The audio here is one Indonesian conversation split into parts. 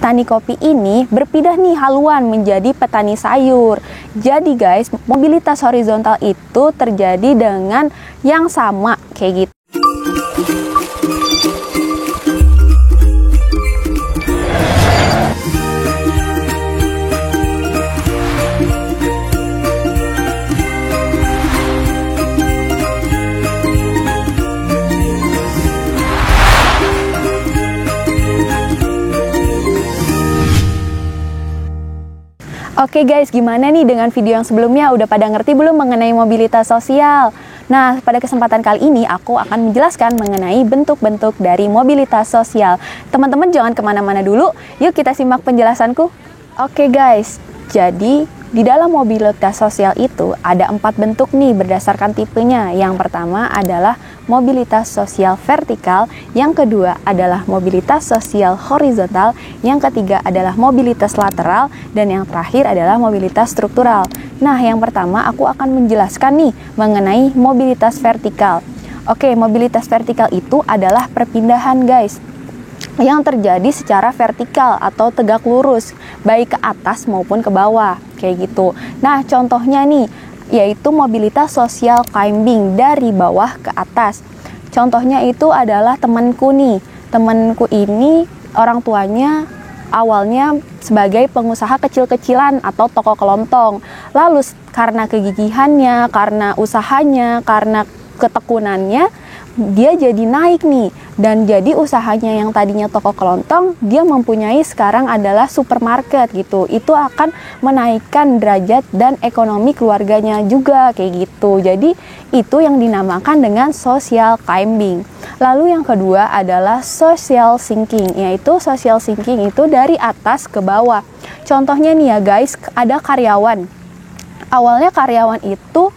petani kopi ini berpindah nih haluan menjadi petani sayur. Jadi guys, mobilitas horizontal itu terjadi dengan yang sama kayak gitu. Oke guys, gimana nih dengan video yang sebelumnya? Udah pada ngerti belum mengenai mobilitas sosial? Nah, pada kesempatan kali ini aku akan menjelaskan mengenai bentuk-bentuk dari mobilitas sosial. Teman-teman jangan kemana-mana dulu, yuk kita simak penjelasanku. Oke guys, jadi di dalam mobilitas sosial itu ada 4 bentuk nih berdasarkan tipenya. Yang pertama adalah mobilitas sosial vertikal, yang kedua adalah mobilitas sosial horizontal, yang ketiga adalah mobilitas lateral, dan yang terakhir adalah mobilitas struktural. Nah, yang pertama aku akan menjelaskan nih mengenai mobilitas vertikal. Oke, mobilitas vertikal itu adalah perpindahan guys yang terjadi secara vertikal atau tegak lurus, baik ke atas maupun ke bawah, kayak gitu. Nah, contohnya nih, yaitu mobilitas sosial climbing dari bawah ke atas. Contohnya itu adalah temanku nih. Temanku ini orang tuanya awalnya sebagai pengusaha kecil-kecilan atau toko kelontong. Lalu karena kegigihannya, karena usahanya, karena ketekunannya, dia jadi naik nih, dan jadi usahanya yang tadinya toko kelontong, dia mempunyai sekarang adalah supermarket gitu. Itu akan menaikkan derajat dan ekonomi keluarganya juga kayak gitu. Jadi itu yang dinamakan dengan social climbing. Lalu yang kedua adalah social sinking, yaitu social sinking itu dari atas ke bawah. Contohnya nih ya guys, ada karyawan. Awalnya karyawan itu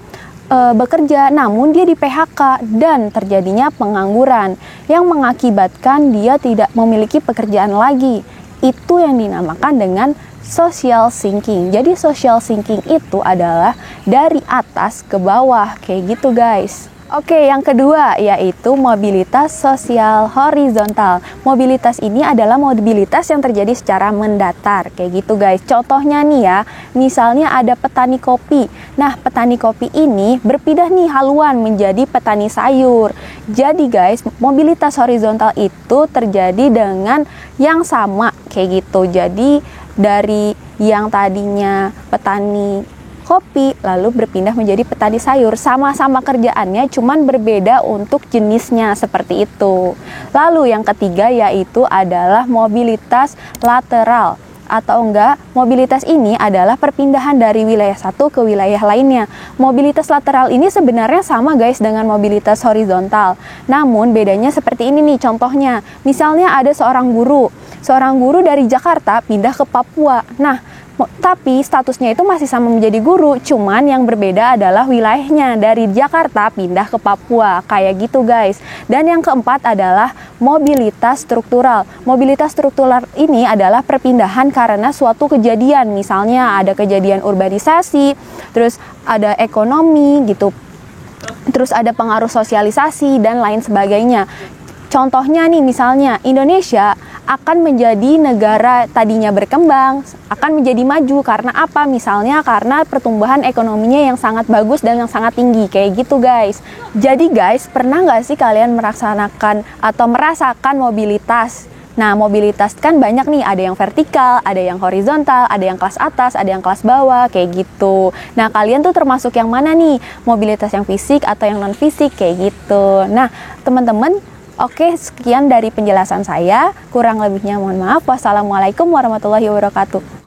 bekerja, namun dia di PHK dan terjadinya pengangguran yang mengakibatkan dia tidak memiliki pekerjaan lagi. Itu yang dinamakan dengan social sinking. Jadi social sinking itu adalah dari atas ke bawah kayak gitu guys. Oke, yang kedua yaitu mobilitas sosial horizontal. Mobilitas ini adalah mobilitas yang terjadi secara mendatar, kayak gitu guys. Contohnya nih ya, misalnya ada petani kopi. Nah, petani kopi ini berpindah nih haluan menjadi petani sayur. Jadi guys, mobilitas horizontal itu terjadi dengan yang sama, kayak gitu. Jadi dari yang tadinya petani kopi lalu berpindah menjadi petani sayur, sama-sama kerjaannya cuman berbeda untuk jenisnya seperti itu. Lalu yang ketiga yaitu adalah mobilitas lateral, atau enggak, mobilitas ini adalah perpindahan dari wilayah satu ke wilayah lainnya. Mobilitas lateral ini sebenarnya sama guys dengan mobilitas horizontal, namun bedanya seperti ini nih contohnya. Misalnya ada seorang guru dari Jakarta pindah ke Papua. Nah, tapi statusnya itu masih sama menjadi guru, cuman yang berbeda adalah wilayahnya, dari Jakarta pindah ke Papua, kayak gitu guys. Dan yang keempat adalah mobilitas struktural. Mobilitas struktural ini adalah perpindahan karena suatu kejadian, misalnya ada kejadian urbanisasi, terus ada ekonomi gitu, terus ada pengaruh sosialisasi dan lain sebagainya. Contohnya nih, misalnya Indonesia akan menjadi negara tadinya berkembang, akan menjadi maju karena apa? Misalnya karena pertumbuhan ekonominya yang sangat bagus dan yang sangat tinggi, kayak gitu guys. Jadi guys, pernah nggak sih kalian merasakan atau merasakan mobilitas? Nah, mobilitas kan banyak nih, ada yang vertikal, ada yang horizontal, ada yang kelas atas, ada yang kelas bawah, kayak gitu. Nah, kalian tuh termasuk yang mana nih? Mobilitas yang fisik atau yang non fisik, kayak gitu. Nah, teman-teman, oke, sekian dari penjelasan saya. Kurang lebihnya mohon maaf. Wassalamualaikum warahmatullahi wabarakatuh.